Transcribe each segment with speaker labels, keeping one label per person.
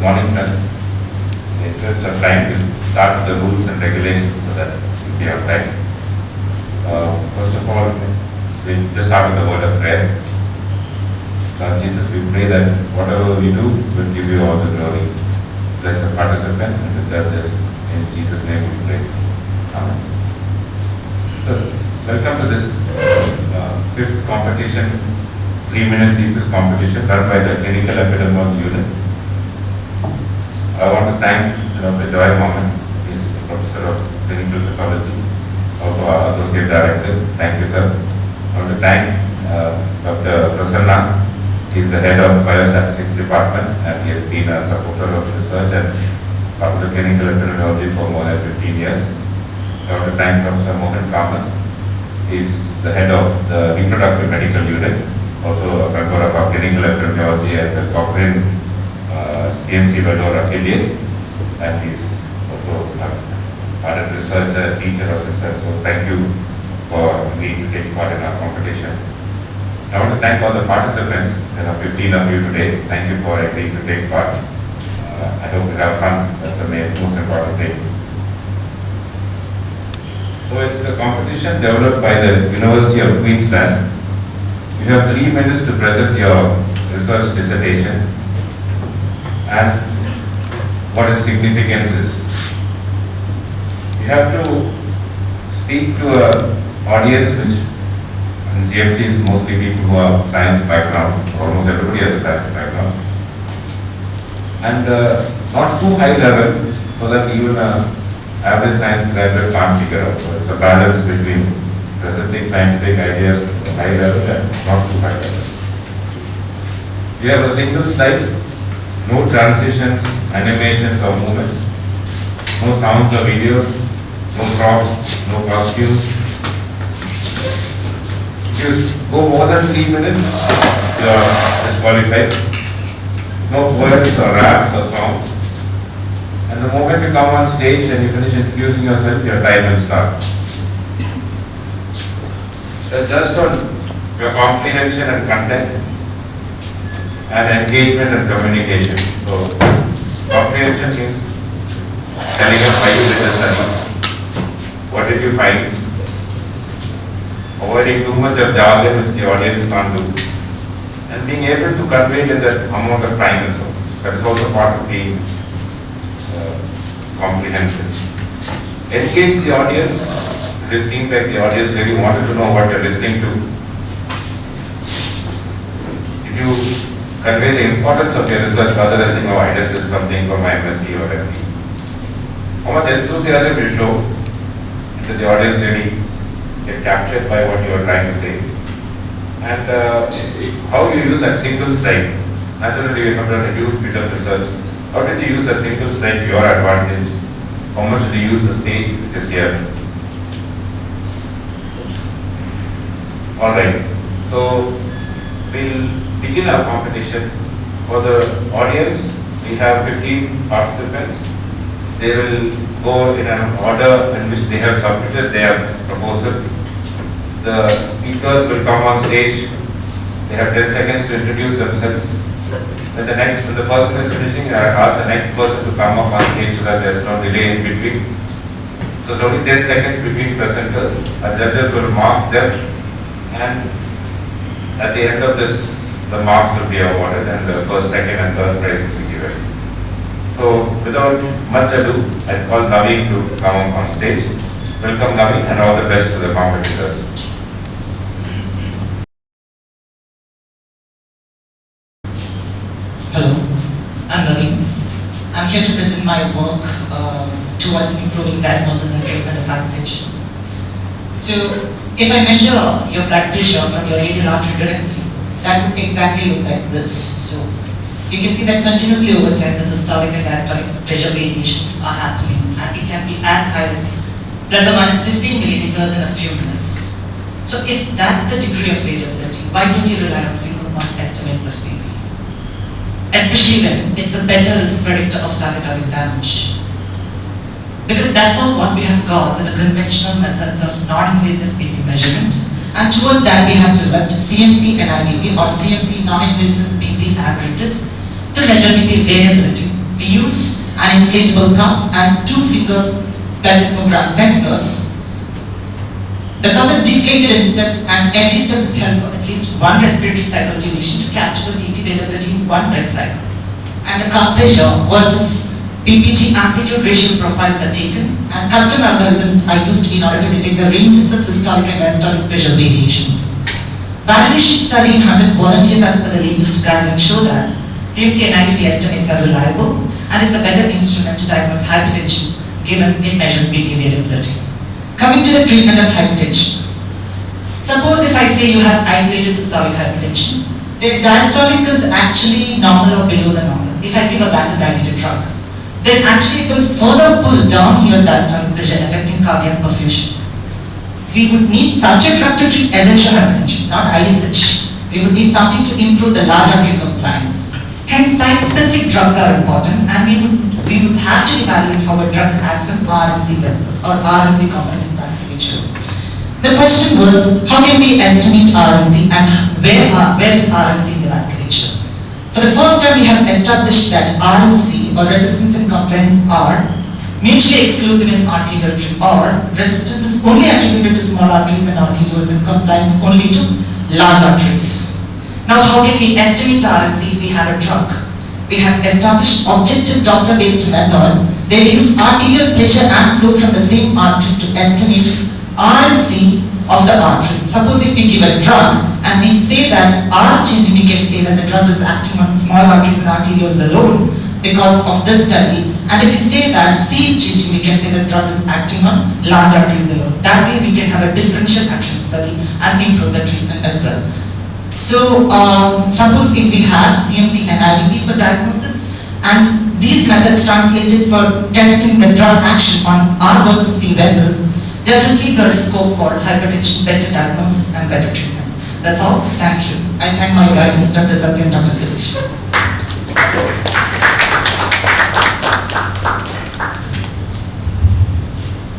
Speaker 1: morning nurse. It's just a time to start the rules and regulations so that we'll be on time. First of all, we just start with the word of prayer. Lord Jesus, we pray that whatever we do will give you all the glory. Bless the participants and the judges. In Jesus' name we pray. Amen. So, welcome to this fifth competition, 3-minute thesis competition done by the Clinical Epidemiology Unit. I want to thank Dr. Joy Mohammed, he is Professor of Clinical Pathology, also our Associate Director. Thank you, sir. I want to thank Dr. Prasanna. He is the head of Biostatistics Department and he has been a supporter of research and part of the Clinical Epidemiology for more than 15 years. I want to thank Dr. Mohan Kaman. He is the head of the Reproductive Medical Unit, also a member of our Clinical Epidemiology and the Cochrane CMC Vellore affiliate, and he is also a researcher, teacher of research. So thank you for me to take part in our competition. I want to thank all the participants. There are 15 of you today. Thank you for agreeing to take part. I hope you have fun. That's the most important thing. So it's a competition developed by the University of Queensland. You have 3 minutes to present your research dissertation and what its significance is. You have to speak to an audience which in CMC is mostly people who have science background. Almost everybody has a science background. And not too high level so that even an average science graduate can't figure out. So it's a balance between presenting scientific ideas at high level and not too high level. We have a single slide. No transitions, animations or movements, no sounds or videos, no props, no costumes. If you go more than 3 minutes, you are disqualified. No words or raps or songs. And the moment you come on stage and you finish introducing yourself, your time will start. So just on your comprehension and content, and engagement and communication. So, comprehension means telling us why you did the study, what did you find, avoiding too much of jargon which the audience can't do, and being able to convey it in that amount of time and so. That is also part of the comprehension. Engage the audience. It seems like the audience really wanted to know what you are listening to. If you convey the importance of your research rather than saying, oh, I just did something for my MSc or MD. How much enthusiasm you show that the audience really get captured by what you are trying to say. And how you use that single slide. Naturally, you have done a huge bit of research. How did you use that single slide to your advantage? How much did you use the stage which is here? Alright, so we'll begin our competition. For the audience, we have 15 participants. They will go in an order in which they have submitted their proposal. The speakers will come on stage. They have 10 seconds to introduce themselves. When the person is finishing, I ask the next person to come up on stage so that there is no delay in between. So it's only 10 seconds between presenters. Our judges will mark them, and at the end of this, the marks will be awarded and the first, second and third prize will be given. So without much ado, I call Naveen to come up on stage. Welcome Naveen and all the best to the competitors.
Speaker 2: Hello, I'm Naveen. I'm here to present my work towards improving diagnosis and treatment of hypertension. So if I measure your blood pressure from your radial artery directly, that would exactly look like this. So you can see that continuously over time the systolic and diastolic pressure variations are happening, and it can be as high as plus or minus 15 millimeters in a few minutes. So if that's the degree of variability, why do we rely on single month estimates of BP? Especially when it's a better risk predictor of target organ damage. Because that's all what we have got with the conventional methods of non-invasive BP measurement. And towards that, we have developed CMC NIBP or CMC non-invasive BP apparatus to measure BP variability We use an inflatable cuff and 2-finger platysmogram sensors. The cuff is deflated in steps and every step is held for at least one respiratory cycle duration to capture the BP variability in one breath cycle. And the cuff pressure versus PPG amplitude ratio profiles are taken and custom algorithms are used in order to detect the ranges of systolic and diastolic pressure variations. Validation study in 100 volunteers as per the latest guidelines show that CMC and IBP estimates are reliable and it's a better instrument to diagnose hypertension given it measures BP variability. Coming to the treatment of hypertension. Suppose if I say you have isolated systolic hypertension, the diastolic is actually normal or below the normal. If I give a vasodilated drug, then actually it will further pull down your diastolic pressure affecting cardiac perfusion. We would need such a drug to treat essential hypertension, not ISH. We would need something to improve the large artery compliance. Hence, site-specific drugs are important and we would have to evaluate how a drug acts on RMC vessels or RMC components in vasculature. The question was, how can we estimate RMC and where is RMC in the vasculature? For the first time, we have established that RMC or resistance and compliance are mutually exclusive in arterial tree, or resistance is only attributed to small arteries and arterioles and compliance only to large arteries. Now, how can we estimate RMC if we have a drug? We have established objective Doppler-based method where we use arterial pressure and flow from the same artery to estimate RMC of the artery. Suppose if we give a drug and we say that R is changing, we can say that the drug is acting on small arteries and arterioles alone because of this study. And if we say that C is changing, we can say that the drug is acting on large arteries alone. That way we can have a differential action study and improve the treatment as well. So suppose if we have CMC and IBP for diagnosis and these methods translated for testing the drug action on R versus C vessels, definitely there is scope for hypertension, better diagnosis and better treatment. That's all. Thank you. I thank my guides, Dr. Satya and Dr. Suresh.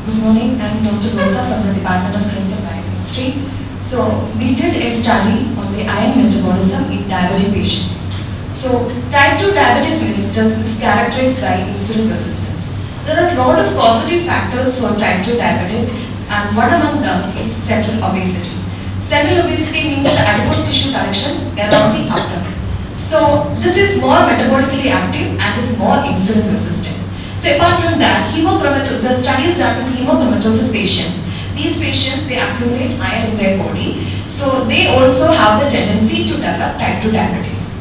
Speaker 3: Good morning. I'm Dr. Rosa from the Department of Clinical Biochemistry. So we did a study on the iron metabolism in diabetic patients. So type 2 diabetes mellitus is characterized by insulin resistance. There are a lot of causative factors for type 2 diabetes and one among them is central obesity. Central obesity means the adipose tissue collection around the abdomen. So this is more metabolically active and is more insulin resistant. So apart from that, the studies done in hemochromatosis patients, these patients they accumulate iron in their body, so they also have the tendency to develop type 2 diabetes.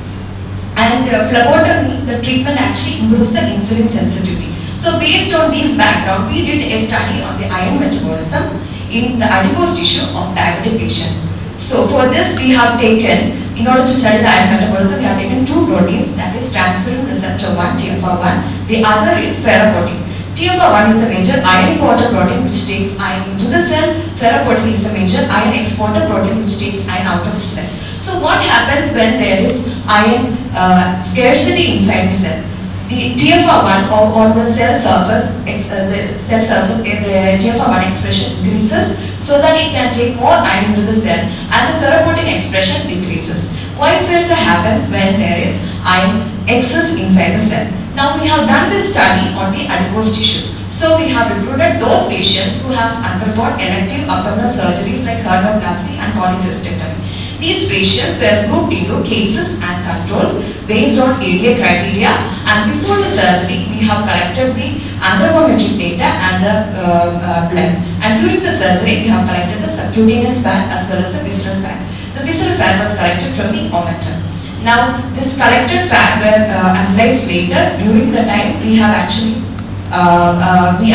Speaker 3: And phlebotomy, the treatment actually improves the insulin sensitivity. So based on this background, we did a study on the iron metabolism in the adipose tissue of diabetic patients. So for this we have taken, in order to study the iron metabolism, we have taken two proteins, that is transferrin receptor 1, TFR1, the other is ferroportin. TFR1 is the major iron importer protein which takes iron into the cell, ferroportin is the major iron exporter protein which takes iron out of the cell. So what happens when there is iron scarcity inside the cell? The TFR1 on the cell surface, the TFR1 expression increases so that it can take more iron into the cell and the ferroportin expression decreases. Vice versa happens when there is iron excess inside the cell. Now we have done this study on the adipose tissue. So we have recruited those patients who have undergone elective abdominal surgeries like hernioplasty and cholecystectomy. These patients were grouped into cases and controls based on ADA criteria, and before the surgery we have collected the anthropometric data and the blood, and during the surgery we have collected the subcutaneous fat as well as the visceral fat. The visceral fat was collected from the omentum. Now this collected fat were analyzed later. During the time we have actually we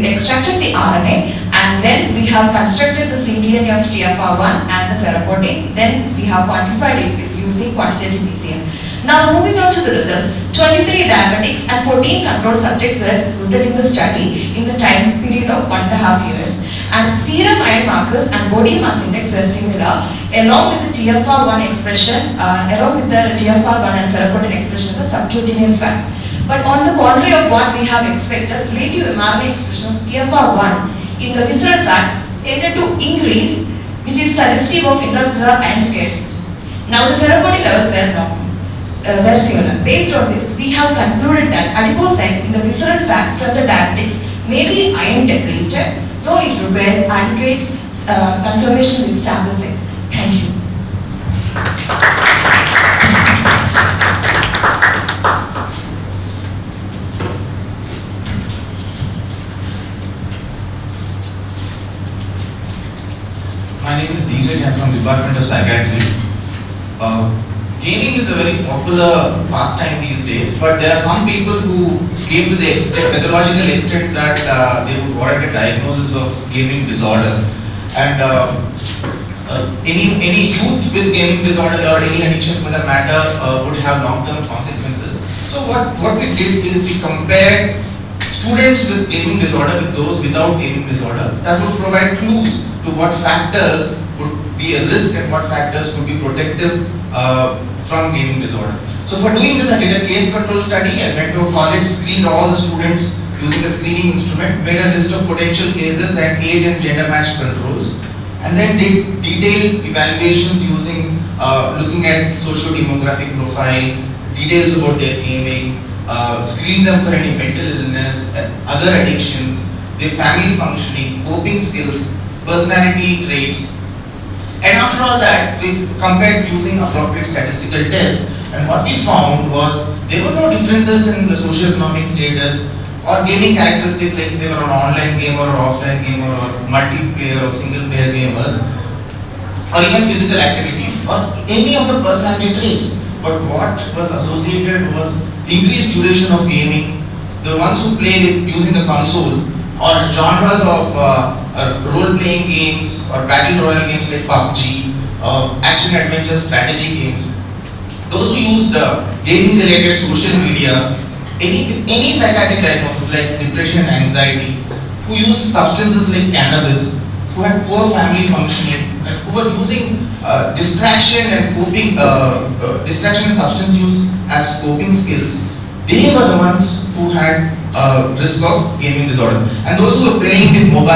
Speaker 3: extracted the RNA and then we have constructed the cDNA of TFR1 and the ferroportin. Then we have quantified it using quantitative PCR. Now moving on to the results, 23 diabetics and 14 control subjects were recruited in the study in the time period of 1.5 years. And serum iron markers and body mass index were similar along with the TFR1 expression, along with the TFR1 and ferroportin expression of the subcutaneous fat. But on the contrary of what we have expected, relative mRNA expression of TFR1 in the visceral fat tended to increase, which is suggestive of intracellular iron scarcity. Now the ferroportin levels were normal. were similar. Based on this, we have concluded that adipocytes in the visceral fat from the diabetics may be iron depleted, though it requires adequate confirmation with sample size. Thank you.
Speaker 4: My name is Dheeraj, I am from Department of Psychiatry. Gaming is a very popular pastime these days, but there are some people who came to the pathological extent that they would warrant a diagnosis of gaming disorder. And any youth with gaming disorder or any addiction for that matter would have long-term consequences. So what we did is we compared students with gaming disorder with those without gaming disorder. That would provide clues to what factors would be a risk and what factors could be protective from gaming disorder. So for doing this, I did a case control study. I went to a college, screened all the students using a screening instrument, made a list of potential cases and age and gender matched controls, and then did detailed evaluations using looking at socio-demographic profile, details about their gaming, screen them for any mental illness, other addictions, their family functioning, coping skills, personality traits. And after all that, we compared using appropriate statistical tests. And what we found was there were no differences in the socioeconomic status or gaming characteristics, like if they were an online gamer or offline gamer or multiplayer or single player gamers, or even physical activities or any of the personality traits. But what was associated was increased duration of gaming. The ones who play with using the console or genres of role-playing games or battle royale games like PUBG, action adventure strategy games. Those who used gaming-related social media, any psychiatric diagnosis like depression, anxiety, who used substances like cannabis, who had poor family functioning, and who were using distraction and coping, distraction and substance use as coping skills, they were the ones who had risk of gaming disorder. And those who were playing with mobile,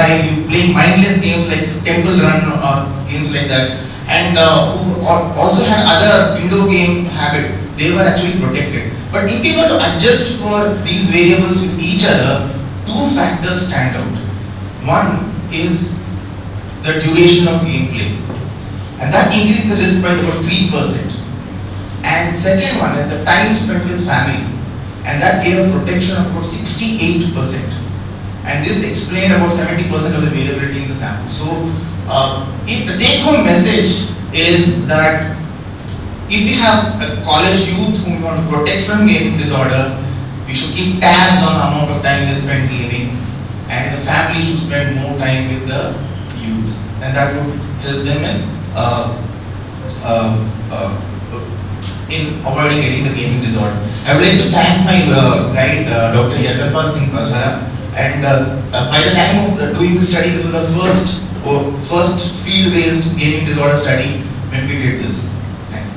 Speaker 4: playing mindless games like Temple Run or games like that, and who also had other indoor game habit, they were actually protected. But if we were to adjust for these variables with each other, two factors stand out. One is the duration of gameplay, and that increased the risk by about 3%. And second one is the time spent with family, and that gave a protection of about 68%. And this explained about 70% of the variability in the sample. So, if the take-home message is that if we have a college youth whom we want to protect from gaming disorder, we should keep tabs on the amount of time they spend gaming, and the family should spend more time with the youth, and that would help them in avoiding getting the gaming disorder. I would like to thank my guide, Dr. Yatharpal Singh Palhara, and by the time of doing the study, this was the first field-based gaming disorder study when we did this. Thank you.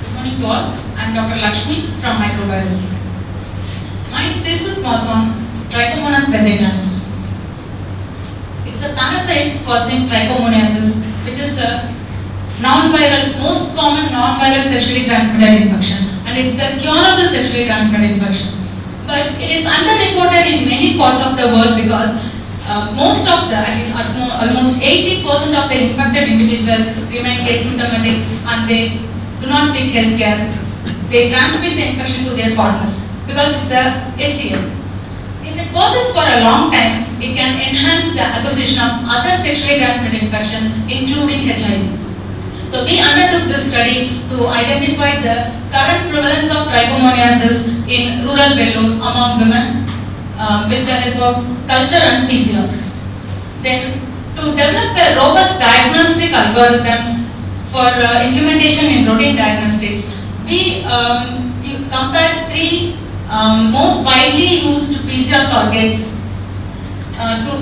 Speaker 5: Good morning to all. I am Dr. Lakshmi from microbiology. My thesis was on Trichomoniasis vaginalis. It's a parasite causing trichomoniasis, which is a non-viral, most common non-viral sexually transmitted infection, and it's a curable sexually transmitted infection. But it is underreported in many parts of the world because most of the, at least almost 80% of the infected individuals remain asymptomatic and they do not seek health care. They transmit the infection to their partners because it's a STL. If it persists for a long time, it can enhance the acquisition of other sexually transmitted infection, including HIV. So we undertook this study to identify the current prevalence of trichomoniasis in rural Vellore among women with the help of culture and PCR. Then to develop a robust diagnostic algorithm for implementation in routine diagnostics, we compared three most widely used PCR targets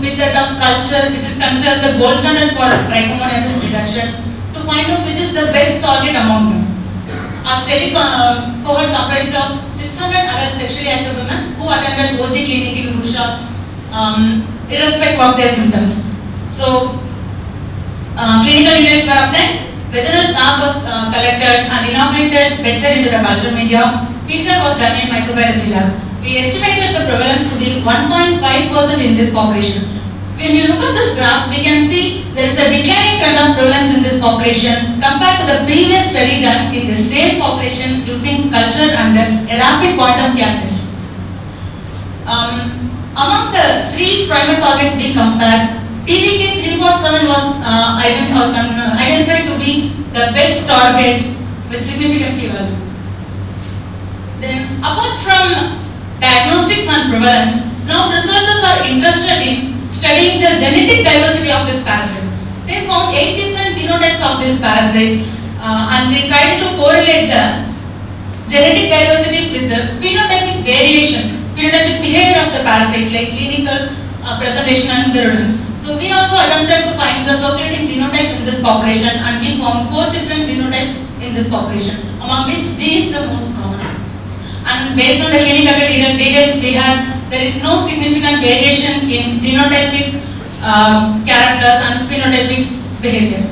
Speaker 5: with that of culture, which is considered as the gold standard for trichomoniasis reduction, to find out which is the best target among them. Our study cohort comprised of 600 adult sexually active women who attended OG clinic in Russia, irrespective of their symptoms. So, clinical details were obtained, vaginal swab was collected and inaugurated bedside into the culture media. PCR was done in microbiology lab. We estimated the prevalence to be 1.5% in this population. When you look at this graph, we can see there is a declining trend of prevalence in this population compared to the previous study done in the same population using culture and a rapid point of care test. Among the three primary targets we compared, TVK 347 was identified to be the best target with significant p-value. Then, apart from diagnostics and prevalence, now researchers are interested in studying the genetic diversity of this parasite. They found 8 different genotypes of this parasite and they tried to correlate the genetic diversity with the phenotypic variation, phenotypic behavior of the parasite like clinical presentation and virulence. So we also attempted to find the circulating genotype in this population and we found 4 different genotypes in this population, among which D is the most common. And based on the clinical details we had, there is no significant variation in genotypic characters and phenotypic behavior.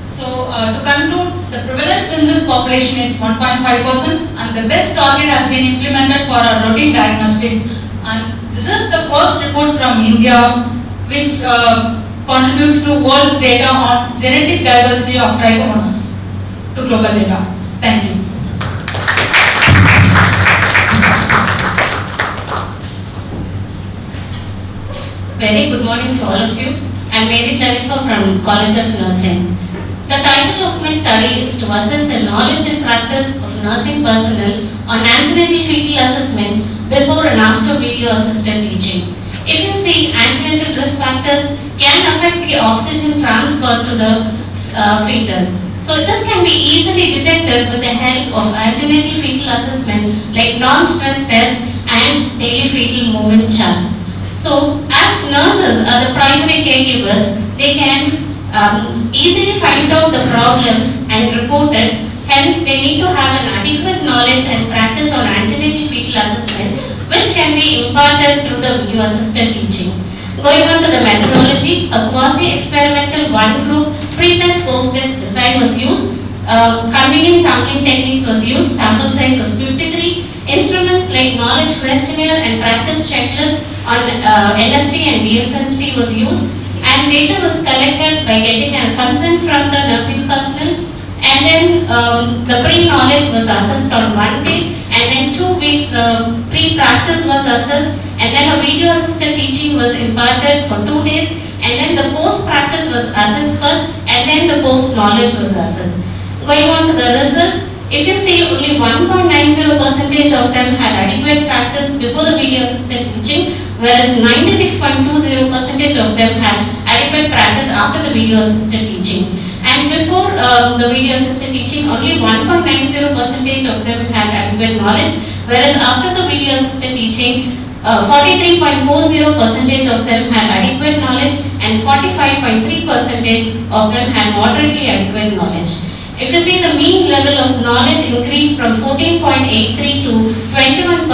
Speaker 5: So to conclude, the prevalence in this population is 1.5% and the best target has been implemented for our routine diagnostics. And this is the first report from India which contributes to world's data on genetic diversity of Trichomonas to global data. Thank you.
Speaker 6: Very good morning to all of you. I'm Mary Jennifer from College of Nursing. The title of my study is to assess the knowledge and practice of nursing personnel on antenatal fetal assessment before and after video assisted teaching. If you see, antenatal risk factors can affect the oxygen transfer to the fetus. So this can be easily detected with the help of antenatal fetal assessment like non-stress test and daily fetal movement chart. So, as nurses are the primary caregivers, they can easily find out the problems and report it. Hence, they need to have an adequate knowledge and practice on antenatal fetal assessment, which can be imparted through the video assisted teaching. Going on to the methodology, a quasi-experimental one-group pre-test post-test design was used. Convenient sampling techniques was used. Sample size was 53. Instruments like knowledge questionnaire and practice checklist on LSD and DFMC was used, and data was collected by getting a consent from the nursing personnel, and then the pre-knowledge was assessed on 1 day, and then 2 weeks the pre-practice was assessed, and then a video assisted teaching was imparted for 2 days, and then the post-practice was assessed first, and then the post-knowledge was assessed. Going on to the results, if you see, only 1.90% of them had adequate practice before the video assisted teaching, whereas 96.20% of them had adequate practice after the video assisted teaching. And before the video assisted teaching, only 1.90% of them had adequate knowledge, whereas after the video assisted teaching, 43.40% of them had adequate knowledge and 45.3% of them had moderately adequate knowledge. If you see, the mean level of knowledge increased from 14.83 to 21%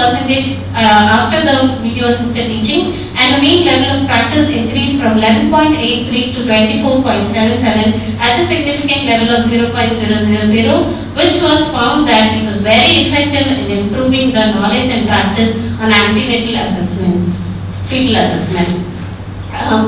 Speaker 6: after the video assisted teaching, and the mean level of practice increased from 11.83 to 24.77 at the significant level of 0.000, which was found that it was very effective in improving the knowledge and practice on antenatal assessment, fetal assessment.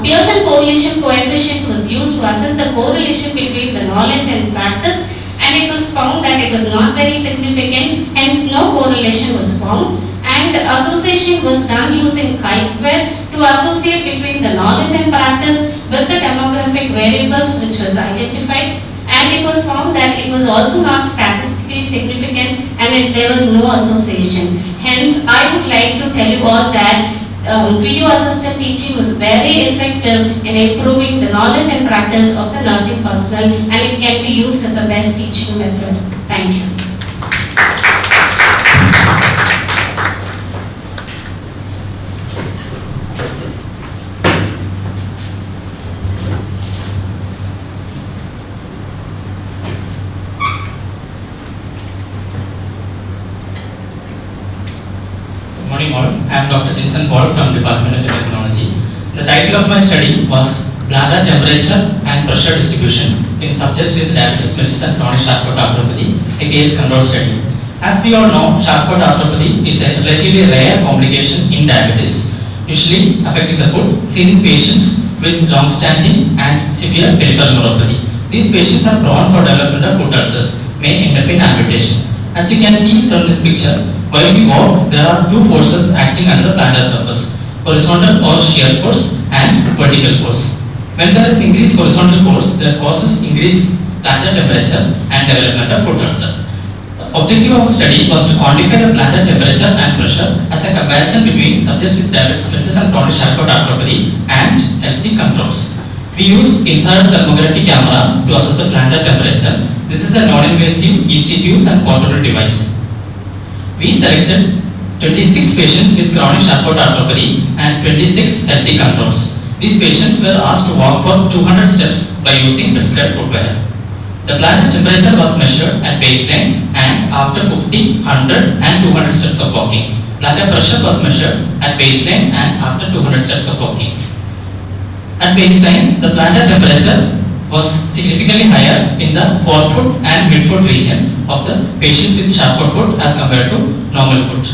Speaker 6: Pearson correlation coefficient was used to assess the correlation between the knowledge and practice, and it was found that it was not very significant, hence no correlation was found, and association was done using chi-square to associate between the knowledge and practice with the demographic variables which was identified, and it was found that it was also not statistically significant and there was no association. Hence, I would like to tell you all that video assisted teaching was very effective in improving the knowledge and practice of the nursing personnel, and it can be used as a best teaching method. Thank you.
Speaker 7: Good morning all. I am Dr. Jinsen Paul from Department of Endocrinology. The title of my study was bladder temperature and pressure distribution in subjects with diabetes mellitus and chronic Charcot arthropathy, a case control study. As we all know, Charcot arthropathy is a relatively rare complication in diabetes, usually affecting the foot, seen in patients with long-standing and severe peripheral neuropathy. These patients are prone for development of foot ulcers, may end up in amputation. As you can see from this picture, while we walk, there are two forces acting on the plantar surface, horizontal or shear force and vertical force. When there is increased horizontal force, that causes increased plantar temperature and development of foot ulcer. The objective of the study was to quantify the plantar temperature and pressure as a comparison between subjects with diabetes mellitus and chronic Charcot arthropathy and healthy controls. We used infrared thermography camera to assess the plantar temperature. This is a non-invasive, easy to use and portable device. We selected 26 patients with chronic Charcot arthropathy and 26 healthy controls. These patients were asked to walk for 200 steps by using prescribed footwear. The plantar temperature was measured at baseline and after 50, 100 and 200 steps of walking. Plantar pressure was measured at baseline and after 200 steps of walking. At baseline, the plantar temperature was significantly higher in the forefoot and midfoot region of the patients with Charcot foot as compared to normal foot.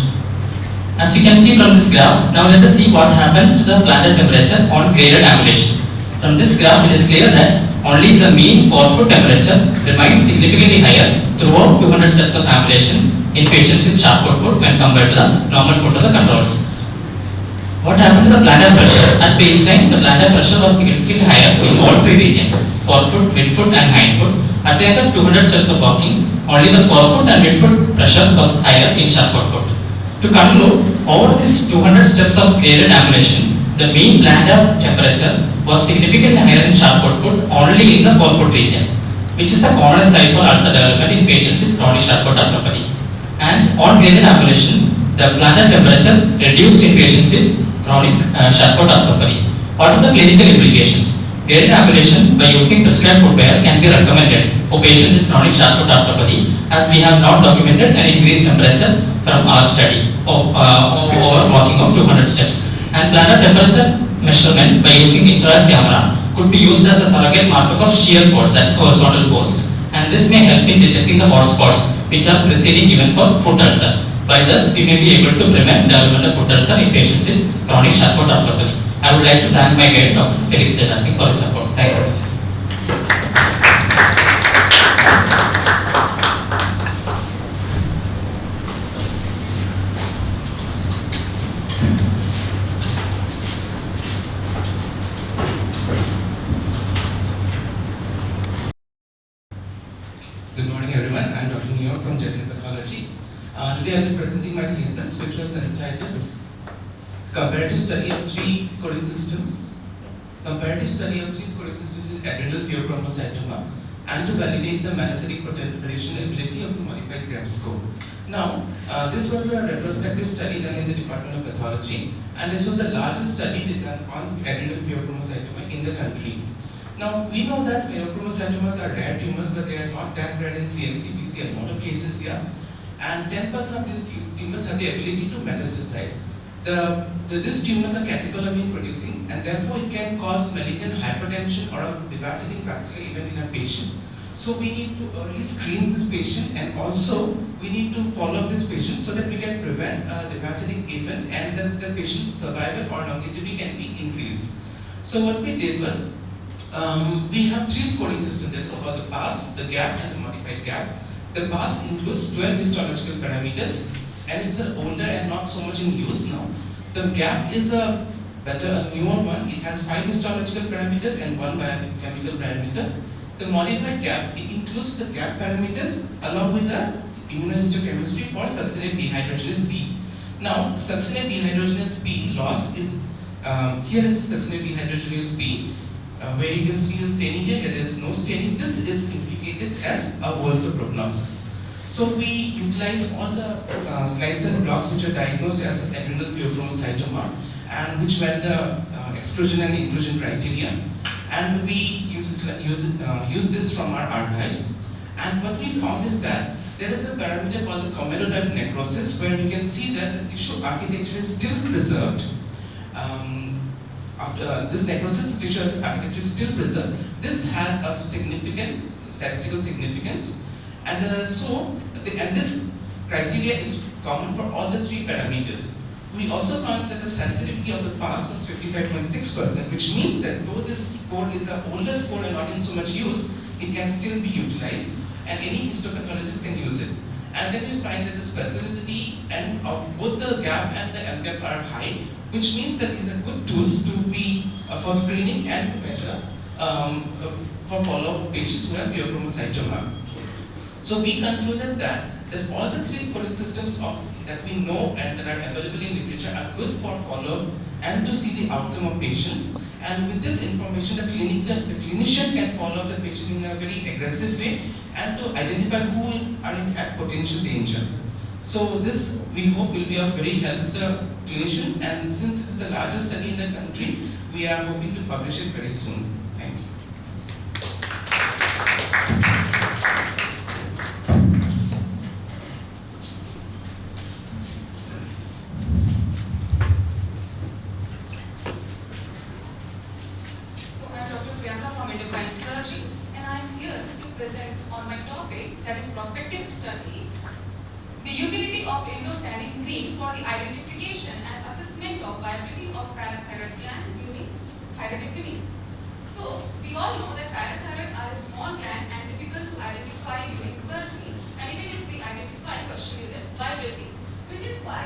Speaker 7: As you can see from this graph, now let us see what happened to the plantar temperature on graded ambulation. From this graph, it is clear that only the mean forefoot temperature remained significantly higher throughout 200 steps of ambulation in patients with Charcot foot when compared to the normal foot of the controls. What happened to the plantar pressure? At baseline, the plantar pressure was significantly higher in all three regions, forefoot, midfoot and hindfoot. At the end of 200 steps of walking, only the forefoot and midfoot pressure was higher in Charcot foot. To conclude, over these 200 steps of graded ambulation, the mean plantar temperature was significantly higher in Charcot foot only in the forefoot region, which is the commonest site for ulcer development in patients with chronic Charcot arthropathy. And on graded ambulation, the plantar temperature reduced in patients with chronic Charcot arthropathy. What are the clinical implications? Graded ambulation by using prescribed footwear can be recommended for patients with chronic Charcot arthropathy, as we have not documented an increased temperature from our study of over walking of 200 steps. And plantar temperature measurement by using infrared camera could be used as a surrogate marker for shear force, that is horizontal force. And this may help in detecting the hotspots which are preceding even for foot ulcer. By this, we may be able to prevent development of foot ulcer in patients with chronic Charcot arthropathy. I would like to thank my guide, Dr. Felix Denasing, for his support. Thank you.
Speaker 4: Good morning everyone, I'm Dr. Neo from General Pathology. Today I'll be presenting my thesis, which was entitled Comparative Study of Three Scoring Systems. Comparative Study of Three Scoring Systems in Adrenal Pheochromocytoma, and to validate the metastatic prediction ability of the modified Graham score. Now, this was a retrospective study done in the Department of Pathology, and this was the largest study done on adrenal pheochromocytoma in the country. Now, we know that pheochromocytomas are rare tumors, but they are not that rare in CMC. We see a lot of cases here, and 10% of these tumors have the ability to metastasize. These tumors are catecholamine producing, and therefore it can cause malignant hypertension or a devastating vascular event in a patient. So we need to early screen this patient, and also we need to follow up this patient so that we can prevent a devastating event and that the patient's survival or longevity can be increased. So what we did was, we have three scoring systems, that is called the PASS, the GAP and the modified GAP. The PASS includes 12 histological parameters, and it's an older and not so much in use now. The GAP is a newer one. It has 5 histological parameters and 1 biochemical parameter. The modified GAP, it includes the GAP parameters along with the immunohistochemistry for succinate dehydrogenase B. Now, succinate dehydrogenase B loss is, here is succinate dehydrogenase B, where you can see the staining here, there is no staining. This is indicated as a worse prognosis. So we utilize all the slides and blocks which are diagnosed as adrenal pheochromocytoma and which were the exclusion and inclusion criteria, and we use this from our archives. And what we found is that there is a parameter called the commedotype necrosis, where we can see that the tissue architecture is still preserved after this necrosis, the tissue appetite is still preserved. This has a significant statistical significance, and this criteria is common for all the three parameters. We also found that the sensitivity of the pass was 55.6%, which means that though this score is an older score and not in so much use, it can still be utilized, and any histopathologist can use it. And then you find that the specificity and of both the gap and the MGAP are high, which means that these are good tools to be for screening and to measure for follow-up of patients who have pheochromocytoma. So we concluded that all the three scoring systems that we know and that are available in literature are good for follow-up and to see the outcome of patients. And with this information, the clinician can follow up the patient in a very aggressive way and to identify who are at potential danger. So this, we hope, will be of very help to the clinician, and since this is the largest study in the country, we are hoping to publish it very soon. Thank you.
Speaker 8: And I am here to present on my topic, that is prospective study, the utility of endosanic green for the identification and assessment of viability of parathyroid gland during thyroidectomies. So we all know that parathyroid are a small gland and difficult to identify during surgery, and even if we identify, question is its viability, which is why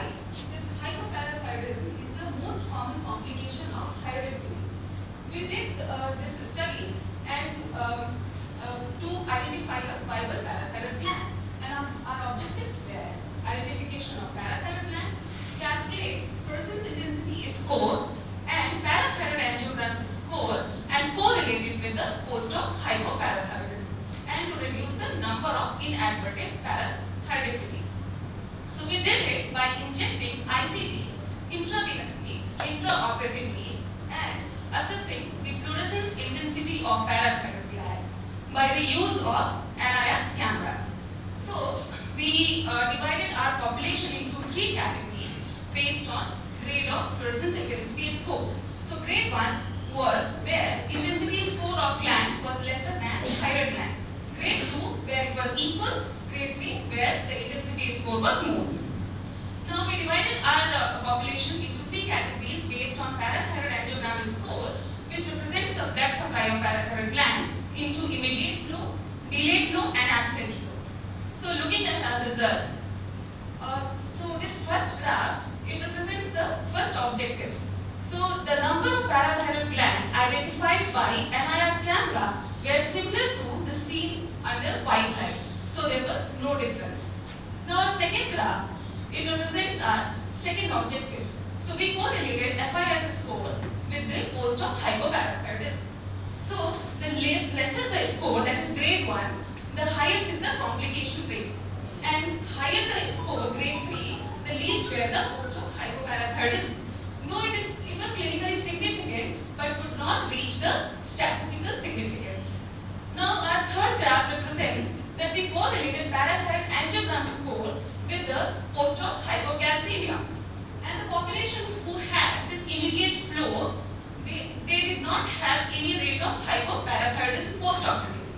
Speaker 8: this hypoparathyroidism is the most common complication of thyroidectomies. We did this study and to identify a viable parathyroid gland, and our objectives were identification of parathyroid gland, calculate fluorescence intensity score and parathyroid angiogram score, and correlate it with the post-op hypoparathyroidism, and to reduce the number of inadvertent parathyroidectomies. So we did it by injecting ICG intravenously, intraoperatively, and assessing the fluorescence intensity of parathyroid gland by the use of NIR camera. So we divided our population into three categories based on grade of fluorescence intensity score. So grade 1 was where intensity score of gland was lesser than thyroid gland. Grade 2 where it was equal. Grade 3 where the intensity score was more. Now we divided our population into three categories based on parathyroid angiogram score, which represents the blood supply of parathyroid gland into immediate flow, delayed flow, and absent flow. So looking at our result, so this first graph, it represents the first objectives. So the number of parathyroid gland identified by NIR camera were similar to the seen under white light. So there was no difference. Now our second graph, it represents our second objectives. So we correlated FIS score with the post-op hypoparathyroidism. So the lesser the score, that is grade 1, the highest is the complication rate. And higher the score, grade 3, the least were the post-op hypoparathyroidism. Though it was clinically significant, but could not reach the statistical significance. Now our third graph represents that we correlated parathyroid angiogram score with the post-op hypocalcemia. And the population who had this immediate flow, they did not have any rate of hypoparathyroidism post-operatively.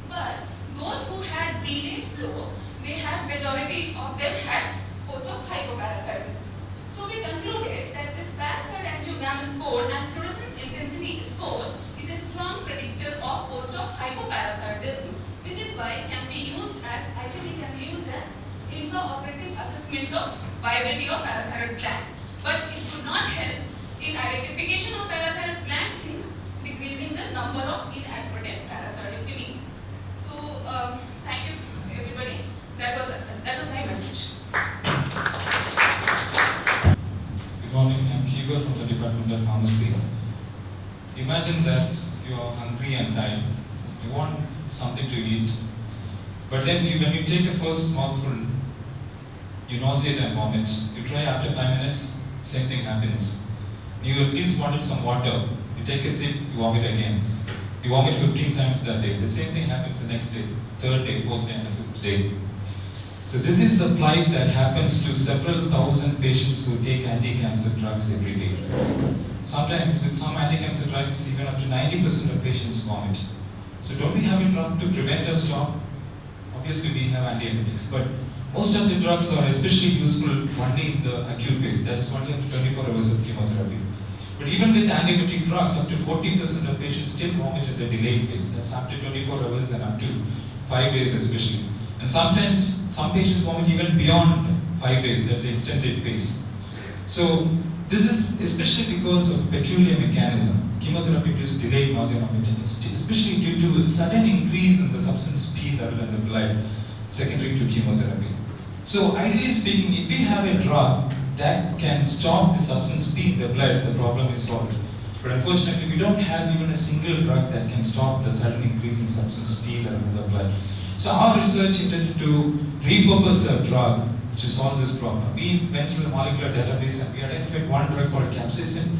Speaker 8: But those who had delayed flow, they had majority of them had post-op hypoparathyroidism. So we concluded that this parathyroid angiogram score and fluorescence intensity score is a strong predictor of post-op hypoparathyroidism, which is why it can be used as ICD can be used as intraoperative assessment of viability of parathyroid gland. But it could not help in identification of parathyroid gland, hence decreasing the number of inadvertent parathyroidectomies. So thank you everybody. That was my message.
Speaker 9: Good morning, I'm Kiva from the Department of Pharmacy. Imagine that you are hungry and tired. You want something to eat. But then when you take the first mouthful, you nauseate and vomit. You try after 5 minutes, same thing happens. You at least wanted some water. You take a sip, you vomit again. You vomit 15 times that day. The same thing happens the next day, third day, fourth day, and the fifth day. So this is the plight that happens to several thousand patients who take anti-cancer drugs every day. Sometimes with some anti-cancer drugs, even up to 90% of patients vomit. So don't we have a drug to prevent or stop? Obviously we have antiemetics, but most of the drugs are especially useful only in the acute phase. That's only after 24 hours of chemotherapy. But even with antiemetic drugs, up to 40% of patients still vomit at the delayed phase. That's up to 24 hours and up to 5 days especially. And sometimes some patients vomit even beyond 5 days, that's the extended phase. So this is especially because of peculiar mechanism. Chemotherapy-induced delayed nausea and vomiting, especially due to a sudden increase in the substance P level in the blood secondary to chemotherapy. So ideally speaking, if we have a drug that can stop the substance P in the blood, the problem is solved. But unfortunately, we don't have even a single drug that can stop the sudden increase in substance P level in the blood. So our research intended to repurpose a drug to solve this problem. We went through the molecular database and we identified one drug called capsaicin,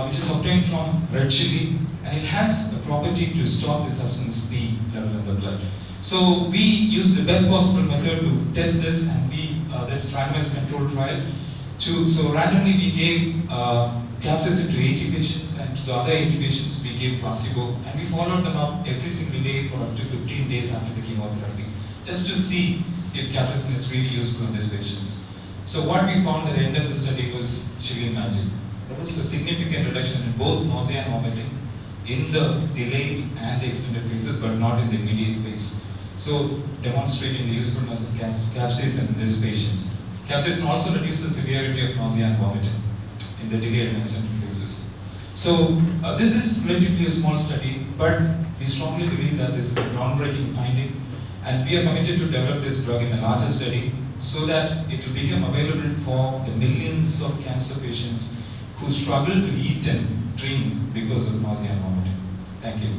Speaker 9: which is obtained from red chili, and it has a property to stop the substance P level in the blood. So we used the best possible method to test this, and that's randomized controlled trial. So randomly we gave capsaicin to 80 patients, and to the other 80 patients we gave placebo, and we followed them up every single day for up to 15 days after the chemotherapy, just to see if capsaicin is really useful in these patients. So what we found at the end of the study was chilling magic. There was a significant reduction in both nausea and vomiting in the delayed and the extended phases, but not in the immediate phase. So demonstrating the usefulness of capsaicin in these patients. Capsaicin also reduced the severity of nausea and vomiting in the delayed and extended phases. So this is relatively a small study, but we strongly believe that this is a groundbreaking finding, and we are committed to develop this drug in a larger study so that it will become available for the millions of cancer patients who struggle to eat and drink because of nausea and vomiting. Thank you.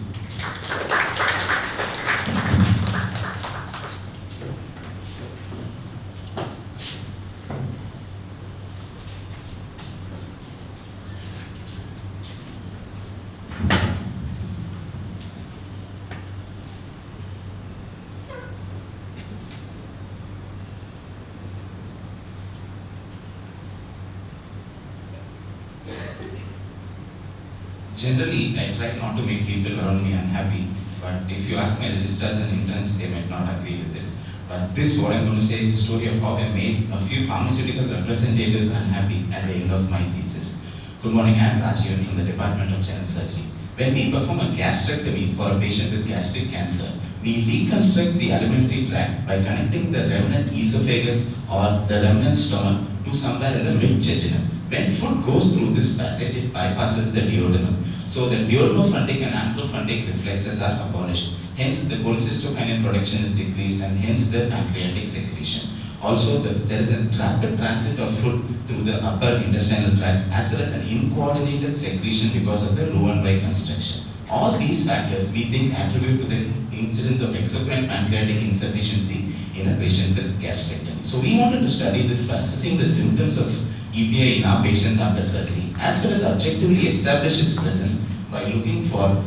Speaker 10: Generally, I try not to make people around me unhappy, but if you ask my registrars and interns, they might not agree with it. But this, what I'm going to say, is a story of how I made a few pharmaceutical representatives unhappy at the end of my thesis. Good morning, I'm Rajivan from the Department of General Surgery. When we perform a gastrectomy for a patient with gastric cancer, we reconstruct the alimentary tract by connecting the remnant esophagus or the remnant stomach to somewhere in the mid-jejunum. When food goes through this passage, it bypasses the duodenum. So the duodenophrenic and ankylophrenic reflexes are abolished. Hence, the cholecystokinin production is decreased, and hence the pancreatic secretion. Also, there is a rapid transit of food through the upper intestinal tract, as well as an incoordinated secretion because of the Roux-en-Y construction. All these factors we think attribute to the incidence of exocrine pancreatic insufficiency in a patient with gastrectomy. So we wanted to study this by assessing the symptoms of EPI in our patients after surgery, as well as objectively establish its presence by looking for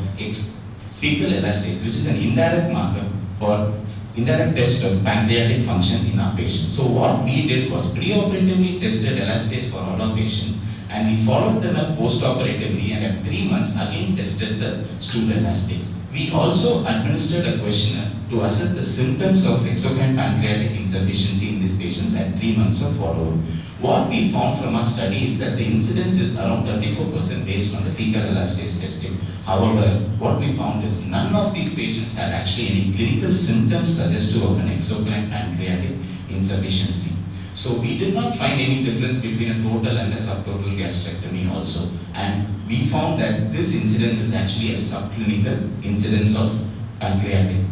Speaker 10: fecal elastase, which is an indirect marker for indirect test of pancreatic function in our patients. So what we did was preoperatively tested elastase for all our patients, and we followed them up post-operatively, and at 3 months again tested the stool elastase. We also administered a questionnaire to assess the symptoms of exocrine pancreatic insufficiency in these patients at 3 months of follow-up. What we found from our study is that the incidence is around 34% based on the fecal elastase testing. However, what we found is none of these patients had actually any clinical symptoms suggestive of an exocrine pancreatic insufficiency. So we did not find any difference between a total and a subtotal gastrectomy also. And we found that this incidence is actually a subclinical incidence of pancreatic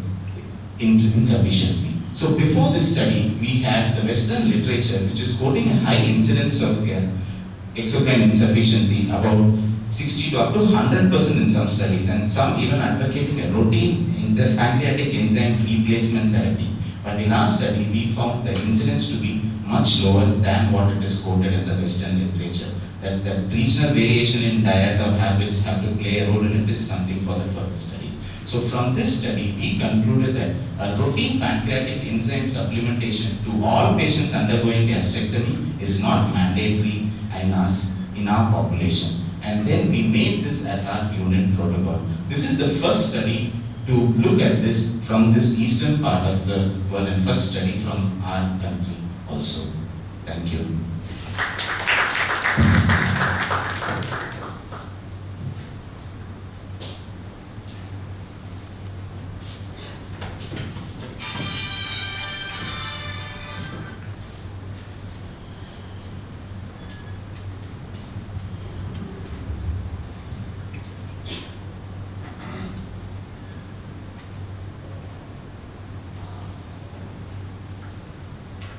Speaker 10: insufficiency. So before this study, we had the Western literature which is quoting a high incidence of exocrine insufficiency, about 60 to up to 100% in some studies, and some even advocating a routine pancreatic enzyme replacement therapy. But in our study, we found the incidence to be much lower than what it is quoted in the Western literature. does the regional variation in diet or habits have to play a role in it is something for the further studies. So from this study, we concluded that a routine pancreatic enzyme supplementation to all patients undergoing gastrectomy is not mandatory in our population. And then we made this as our unit protocol. This is the first study to look at this from this eastern part of the world, and first study from our country also. Thank you.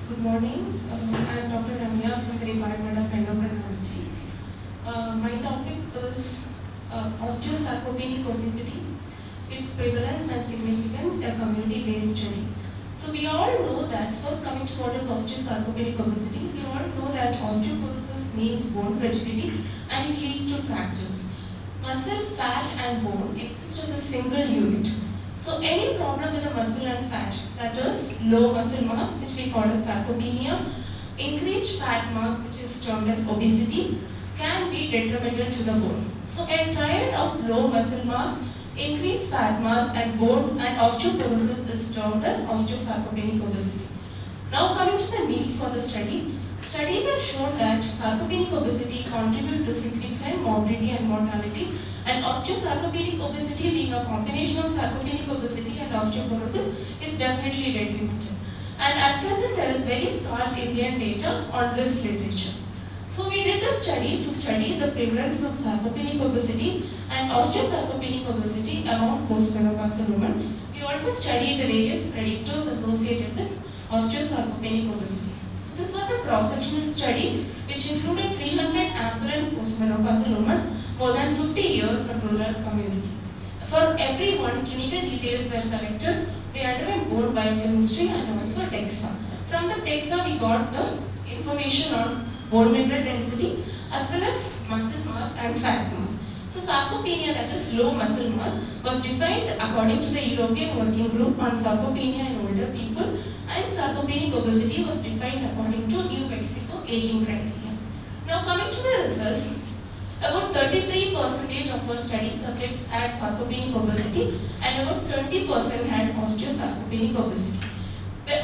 Speaker 11: Good morning. I am Dr. Ramya from the Department of Endocrinology. My topic is osteosarcopenic obesity, its prevalence and significance, a community-based study. So we all know that, first coming to what is osteosarcopenic obesity, we all know that osteoporosis means bone fragility and it leads to fractures. Muscle, fat and bone exist as a single unit. So any problem with the muscle and fat, that is low muscle mass, which we call as sarcopenia, increased fat mass, which is termed as obesity, can be detrimental to the bone. So a triad of low muscle mass, increased fat mass and bone and osteoporosis is termed as osteosarcopenic obesity. Now coming to the need for the study, studies have shown that sarcopenic obesity contributes to significant morbidity and mortality, and osteosarcopenic obesity, being a combination of sarcopenic obesity and osteoporosis, is definitely detrimental. And at present there is very scarce Indian data on this literature. So we did the study to study the prevalence of sarcopenic obesity and osteosarcopenic obesity among postmenopausal women. We also studied the various predictors associated with osteosarcopenic obesity. So this was a cross-sectional study which included 300 ambulant postmenopausal women, more than 50 years from rural community. For everyone, clinical details were selected. They underwent bone biochemistry and also DEXA. From the DEXA, we got the information on bone mineral density as well as muscle mass and fat mass. So sarcopenia, that is low muscle mass, was defined according to the European Working Group on Sarcopenia in older people, and sarcopenic obesity was defined according to New Mexico aging criteria. Now coming to the results, about 33% of our study subjects had sarcopenic obesity and about 20% had osteosarcopenic obesity.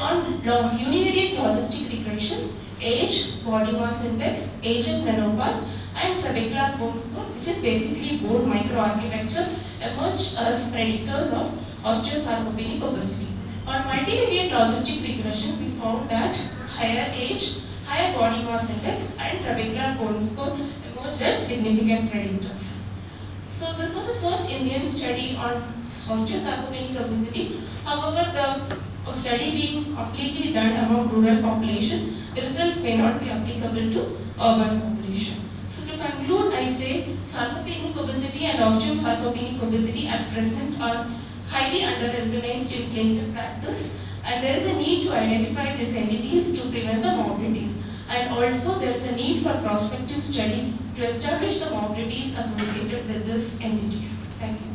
Speaker 11: On univariate logistic regression, age, body mass index, age at menopause, and trabecular bone score, which is basically bone microarchitecture, emerged as predictors of osteosarcopenic obesity. On multivariate logistic regression, we found that higher age, higher body mass index, and trabecular bone score emerged as significant predictors. So this was the first Indian study on osteosarcopenic obesity. However, the study being completely done among rural population, the results may not be applicable to urban population. So to conclude, I say sarcopenic obesity and osteosarcopenic obesity at present are highly under-recognized in clinical practice, and there is a need to identify these entities to prevent the morbidities. And also there is a need for prospective study to establish the morbidities associated with these entities. Thank you.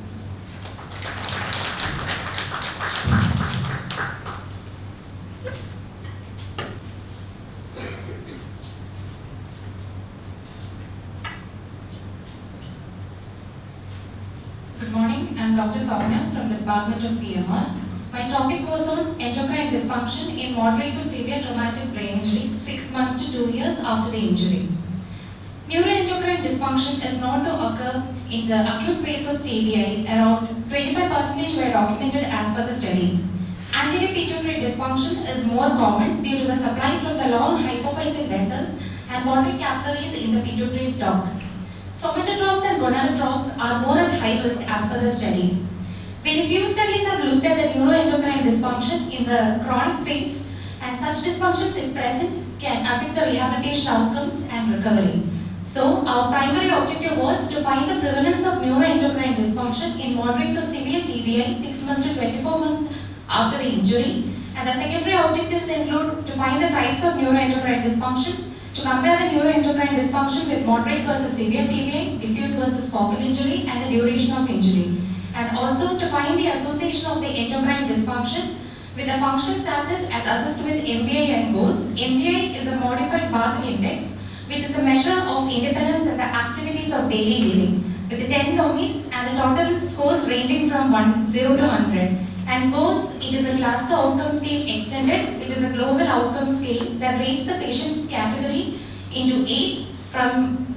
Speaker 12: Good morning, I am Dr. Soumya from the Department of PMR. My topic was on endocrine dysfunction in moderate to severe traumatic brain injury 6 months to 2 years after the injury. Neuroendocrine dysfunction is known to occur in the acute phase of TBI. Around 25% were documented as per the study. Anterior pituitary dysfunction is more common due to the supply from the long hypophyseal vessels and watery capillaries in the pituitary stalk. Somatotropes and gonadotropes are more at high risk as per the study. Very few studies have looked at the neuroendocrine dysfunction in the chronic phase, and such dysfunctions if present can affect the rehabilitation outcomes and recovery. So our primary objective was to find the prevalence of neuroendocrine dysfunction in moderate to severe TBI 6 months to 24 months after the injury, and the secondary objectives include to find the types of neuroendocrine dysfunction, to compare the neuroendocrine dysfunction with moderate versus severe TBI, diffuse versus focal injury, and the duration of injury. And also to find the association of the endocrine dysfunction with the functional status as assessed with MBI and GOES. MBI is a modified Barthel index, which is a measure of independence and the activities of daily living, with the 10 domains and the total scores ranging from 0 to 100. And GOES, it is a Glasgow outcome scale extended, which is a global outcome scale that rates the patient's category into 8 from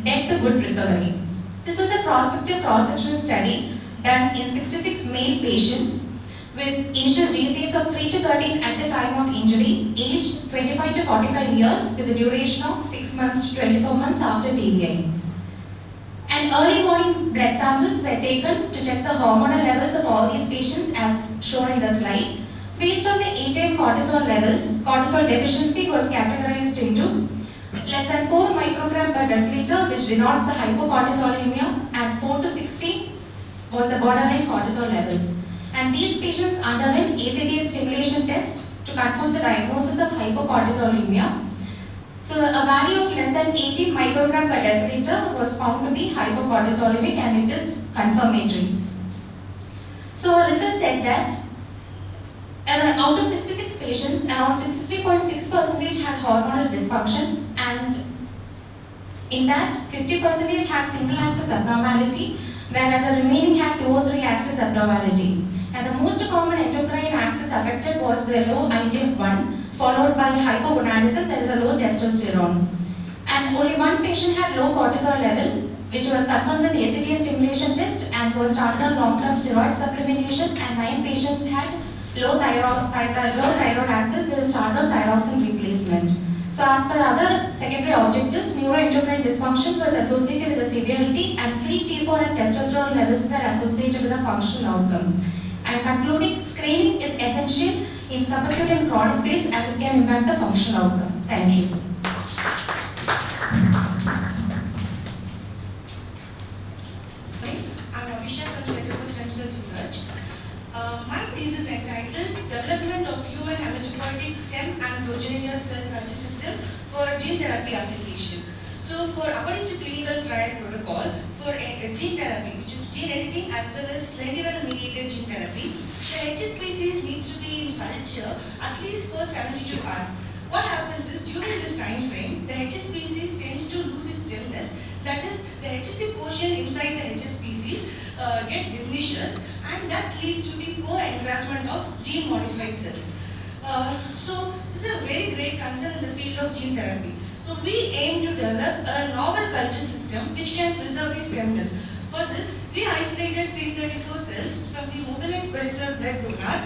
Speaker 12: dead to good recovery. This was a prospective cross-sectional study done in 66 male patients with initial GCS of 3 to 13 at the time of injury, aged 25 to 45 years with a duration of 6 months to 24 months after TBI. And early morning blood samples were taken to check the hormonal levels of all these patients as shown in the slide. Based on the 8 cortisol levels, cortisol deficiency was categorized into less than 4 microgram per deciliter, which denotes the hypocortisolemia, and 4 to 16 was the borderline cortisol levels. And these patients underwent ACTH stimulation test to confirm the diagnosis of hypocortisolemia. So a value of less than 18 microgram per deciliter was found to be hypocortisolemic, and it is confirmatory. So a result said that out of 66 patients, around 63.6% had hormonal dysfunction, and in that 50% had single axis abnormality, whereas the remaining had 2 or 3 axis abnormality. And the most common endocrine axis affected was the low IGF-1, followed by hypogonadism, that is a low testosterone. And only 1 patient had low cortisol level, which was confirmed with the ACTH stimulation test and was started on long-term steroid supplementation, and 9 patients had low thyroid axis, which was started on thyroxine replacement. So as per other secondary objectives, neuroendocrine dysfunction was associated with the severity, and free T4 and testosterone levels were associated with a functional outcome. And concluding, screening is essential in subacute and chronic phase as it can impact the functional outcome. Thank you.
Speaker 13: I'm Abhishek from Center for Stem Cell Research. My thesis is entitled Development of Human Hematopoietic Stem and Progenitor Cell Culture System for Gene Therapy Application. So according to clinical trial protocol, for gene therapy, which is gene editing as well as lentiviral mediated gene therapy, the HS species needs to be in culture at least for 72 hours. What happens is, during this time frame, the HS species tends to lose its stemness. That is, the HSC portion inside the HS species get diminishes, and that leads to the poor engraftment of gene modified cells. So this is a very great concern in the field of gene therapy. So we aim to develop a novel culture system which can preserve the stemness. For this, we isolated CD34 cells from the mobilized peripheral blood donor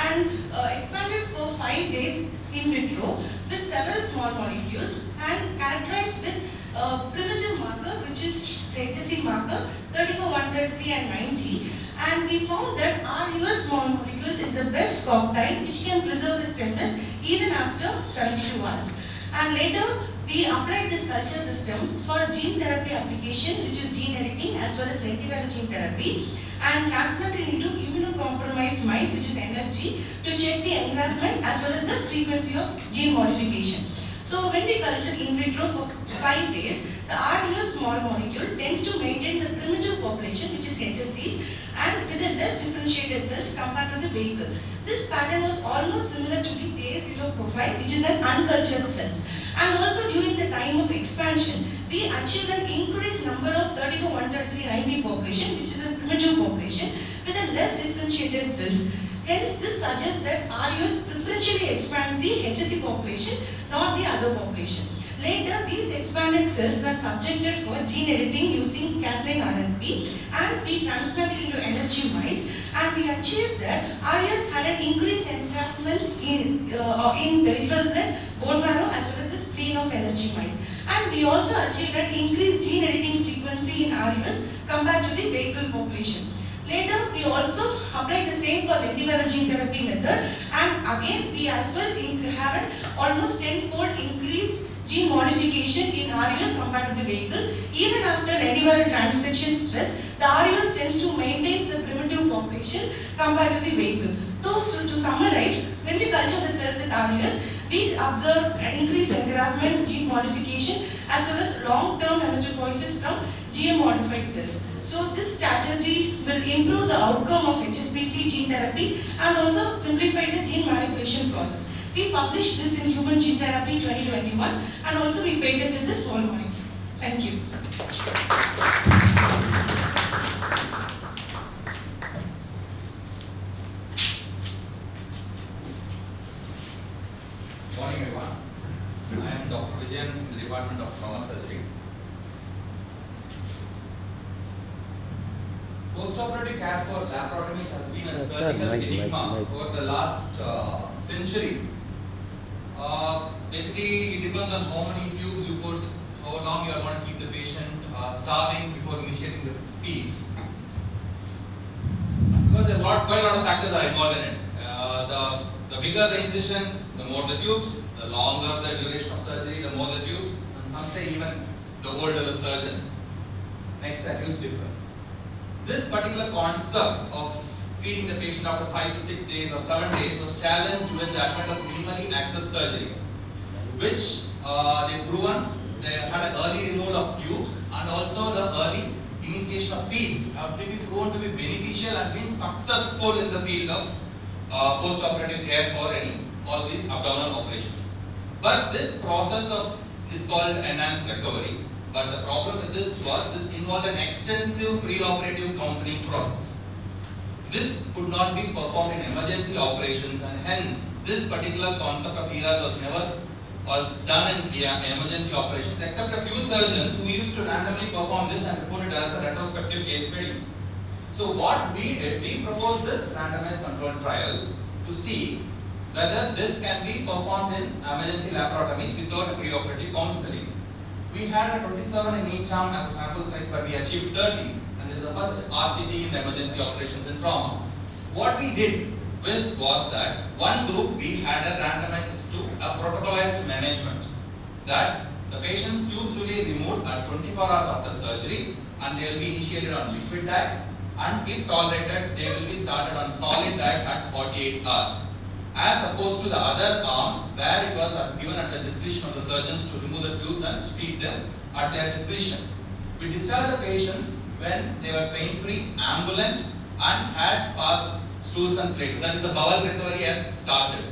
Speaker 13: and expanded for 5 days in vitro with several small molecules and characterized with primitive marker, which is HSC marker 34, 133 and 90. And we found that our US small molecule is the best cocktail which can preserve the stemness even after 72 hours. And later, we applied this culture system for gene therapy application, which is gene editing as well as lentiviral gene therapy, and transplanted into immunocompromised mice, which is NSG, to check the engraftment as well as the frequency of gene modification. So when we culture in vitro for 5 days, the RUS small molecule tends to maintain the primitive population, which is HSCs, and with the less differentiated cells compared to the vehicle. This pattern was almost similar to the Day0 profile, which is an uncultured cells. And also during the time of expansion, we achieved an increased number of 34, 133, 90 population, which is a primitive population, with a less differentiated cells. Hence, this suggests that RUS preferentially expands the HSC population, not the other population. Later, these expanded cells were subjected for gene editing using Cas9 RNP, and we transplanted into NSG mice, and we achieved that RUS had an increased engraftment in peripheral blood, bone marrow, as well as the spleen of NSG mice. And we also achieved an increased gene editing frequency in RUS compared to the vehicle population. Later, we also applied the same for lentiviral gene therapy method, and again, we as well have an almost 10-fold increase gene modification in RUS compared to the vehicle. Even after lentiviral transduction stress, the RUS tends to maintain the primitive population compared to the vehicle. So to summarize, when we culture the cell with RUS, we observed an increased engraftment, gene modification, as well as long-term hematopoiesis from GM-modified cells. So this strategy will improve the outcome of HSPC gene therapy and also simplify the gene manipulation process. We published this in Human Gene Therapy 2021 and also we patented this small molecule. Thank you.
Speaker 14: Morning everyone. I am Dr. Vijayan in the Department of Trauma Surgery. Postoperative care for laparotomies has been a surgical enigma over the last century. Basically, it depends on how many tubes you put, how long you are going to keep the patient starving before initiating the feeds. Because there are quite a lot of factors are involved in it. The bigger the incision, the more the tubes, the longer the duration of surgery, the more the tubes, and some say even the older the surgeons. Makes a huge difference. This particular concept of feeding the patient after 5 to 6 days or 7 days was challenged with the advent of minimally access surgeries, which they proven they had an early removal of tubes and also the early initiation of feeds have been proven to be beneficial and been successful in the field of post-operative care for all these abdominal operations. But this process is called enhanced recovery. But the problem with this was this involved an extensive pre-operative counseling process. This could not be performed in emergency operations, and hence this particular concept of ERAS was done in emergency operations, except a few surgeons who used to randomly perform this and report it as a retrospective case studies. So what we did, we proposed this randomized controlled trial to see whether this can be performed in emergency laparotomies without a preoperative counseling. We had a 27 in each arm as a sample size, but we achieved 30, and this is the first RCT in the emergency operations in trauma. What we did was that one group we had a randomized to a protocolized management, that the patient's tubes will be removed at 24 hours after surgery and they will be initiated on liquid diet, and if tolerated they will be started on solid diet at 48 hours, as opposed to the other arm where it was given at the discretion of the surgeons to remove the tubes and feed them at their discretion. We discharged the patients when they were pain-free, ambulant and had passed stools and plates. That is, the bowel recovery has started.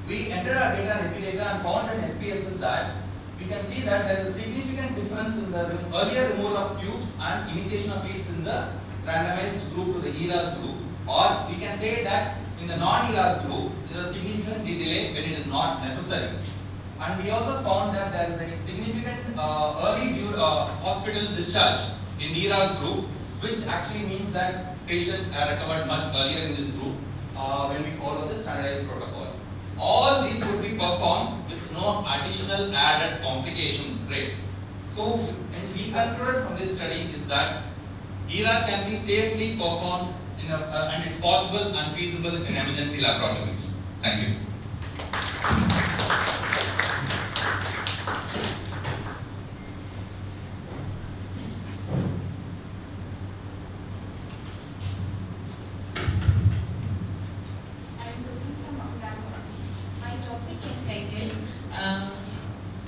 Speaker 14: We entered our data and data and found in SPSS that we can see that there is a significant difference in the earlier removal of tubes and initiation of feeds in the randomized group to the ERAS group, or we can say that in the non-ERAS group there is a significant delay when it is not necessary. And we also found that there is a significant early hospital discharge in the ERAS group, which actually means that patients are recovered much earlier in this group when we follow the standardized protocol. All these would be performed with no additional added complication rate. So, and we concluded from this study is that ERAS can be safely performed and it's possible and feasible in emergency laparotomies. Thank you.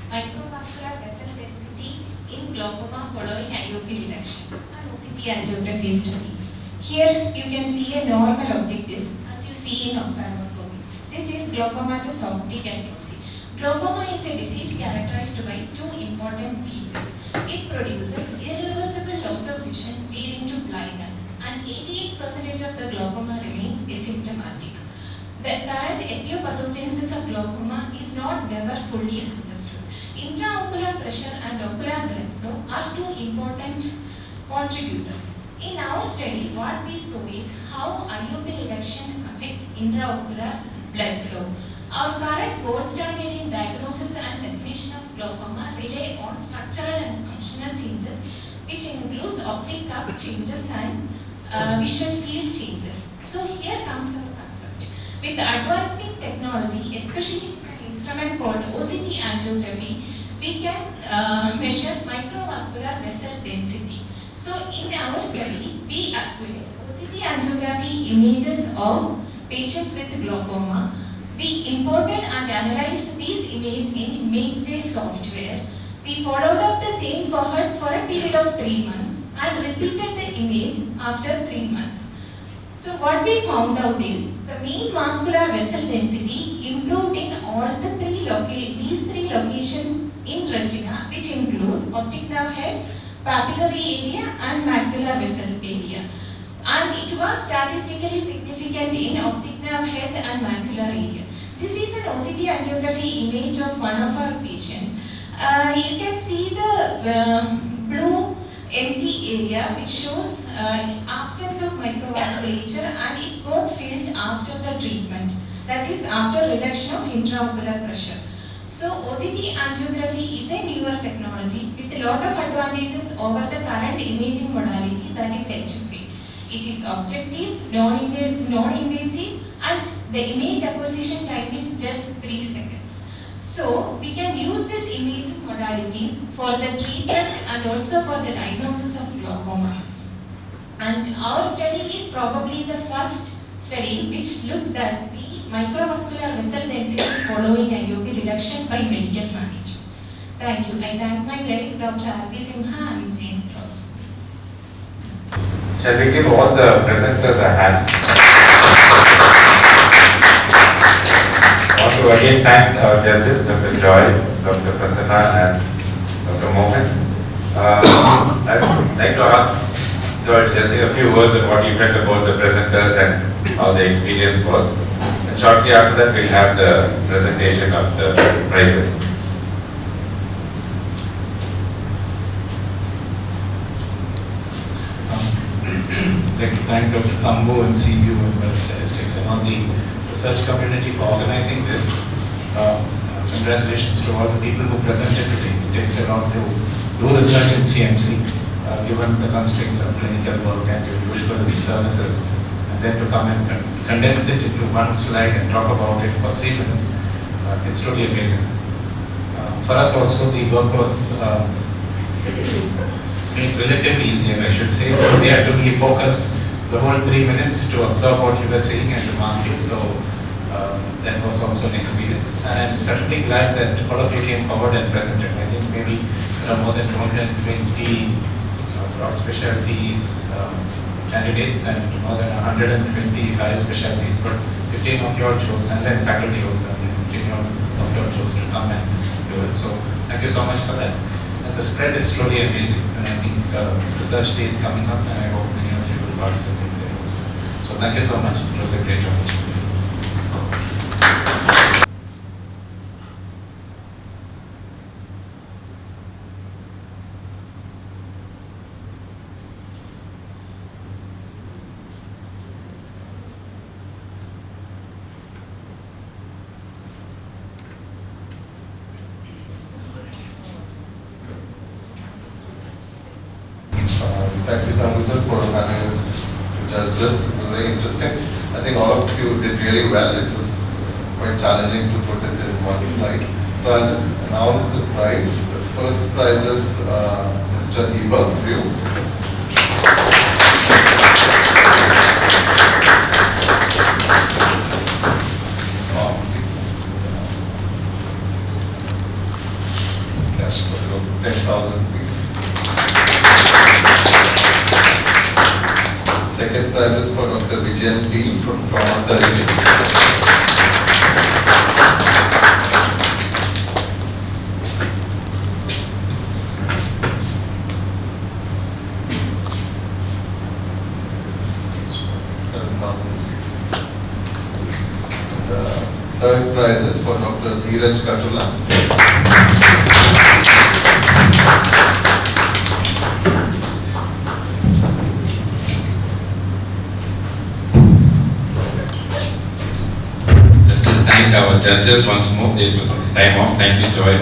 Speaker 6: Microvascular vessel density in glaucoma following IOP reduction and OCT angiography study. Here you can see a normal optic disc as you see in ophthalmoscopy. This is glaucomatous optic atrophy. Glaucoma is a disease characterized by two important features. It produces irreversible loss of vision leading to blindness, and 88% of the glaucoma remains asymptomatic. The current etiopathogenesis of glaucoma is never fully understood. Intraocular pressure and ocular blood flow are two important contributors. In our study, what we saw is how IOP reduction affects intraocular blood flow. Our current gold standard in diagnosis and definition of glaucoma rely on structural and functional changes, which includes optic cup changes and visual field changes. So here comes the concept. With the advancing technology, especially an instrument called OCT angiography, we can measure microvascular vessel density. So in our study, we acquired OCT angiography images of patients with glaucoma.
Speaker 12: We imported and analyzed these images in ImageJ software. We followed up the same cohort for a period of 3 months and repeated the image after 3 months. So what we found out is the mean muscular vessel density improved in all the these three locations in retina, which include optic nerve head, papillary area and macular vessel area. And it was statistically significant in optic nerve head and macular area. This is an OCT angiography image of one of our patients. You can see the blue empty area which shows absence of microvasculature, and it got filled after the treatment, that is after reduction of intraocular pressure. So OCT angiography is a newer technology with a lot of advantages over the current imaging modality, that is HFA. It is objective, non-invasive, and the image acquisition time is just 3 seconds. So we can use this imaging modality for the treatment and also for the diagnosis of glaucoma. And our study is probably the first study which looked at the microvascular vessel density following IOP reduction by medical management. Thank you. I thank my colleague Dr. Arti Simha and Jane Thros.
Speaker 1: Shall we give all the presenters a hand? I want to again thank our judges, Dr. Joy, Dr. Prasanna and Dr. Mohan. I'd like to ask Joy to just say a few words on what you felt about the presenters and how the experience was. And shortly after that, we'll have the presentation of the prizes.
Speaker 15: I'd like to thank Dr. Tambo and CEU and Well Statistics and all the research community for organizing this. Congratulations to all the people who presented today. It takes a lot to do research in CMC, given the constraints of clinical work and your usual services, and then to come and condense it into one slide and talk about it for 3 minutes. It's truly amazing. For us also, the work was made relatively easier, I should say. So we had to be focused the whole 3 minutes to absorb what you were saying and to mark it. So that was also an experience. And I'm certainly glad that all of you came forward and presented. I think maybe there are more than 220 broad specialties candidates and more than 120 high specialties, but 15 of you all chose, and then faculty also, and 15 of you all chose to come and do it. So thank you so much for that. And the spread is truly amazing, and I think research day is coming up, and I hope many of you will participate there also. So thank you so much. It was a great opportunity.
Speaker 16: Thank you, Tambu sir, for having us to judge this. It was very interesting. I think all of you did really well. It was quite challenging to put it in one slide. So I'll just announce the prize. The first prize is Mr. Eba Ryu. Cash prize of 10,000 rupees. Second prize is for Dr. Vijayan B from Trauma Surgery. The third prize is for Dr. Dheeraj Katula.
Speaker 1: Thank our judges once more. They took time off. Thank you, Joy.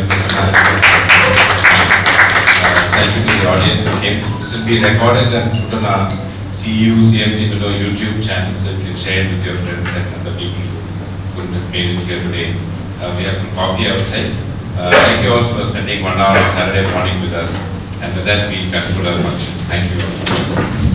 Speaker 1: Thank you to the audience who came. This will be recorded and put on our CEU, CMC below YouTube channel, so you can share it with your friends and other people who couldn't have made it here today. We have some coffee outside. Thank you all for spending 1 hour on Saturday morning with us. And with that, we conclude our function. Thank you.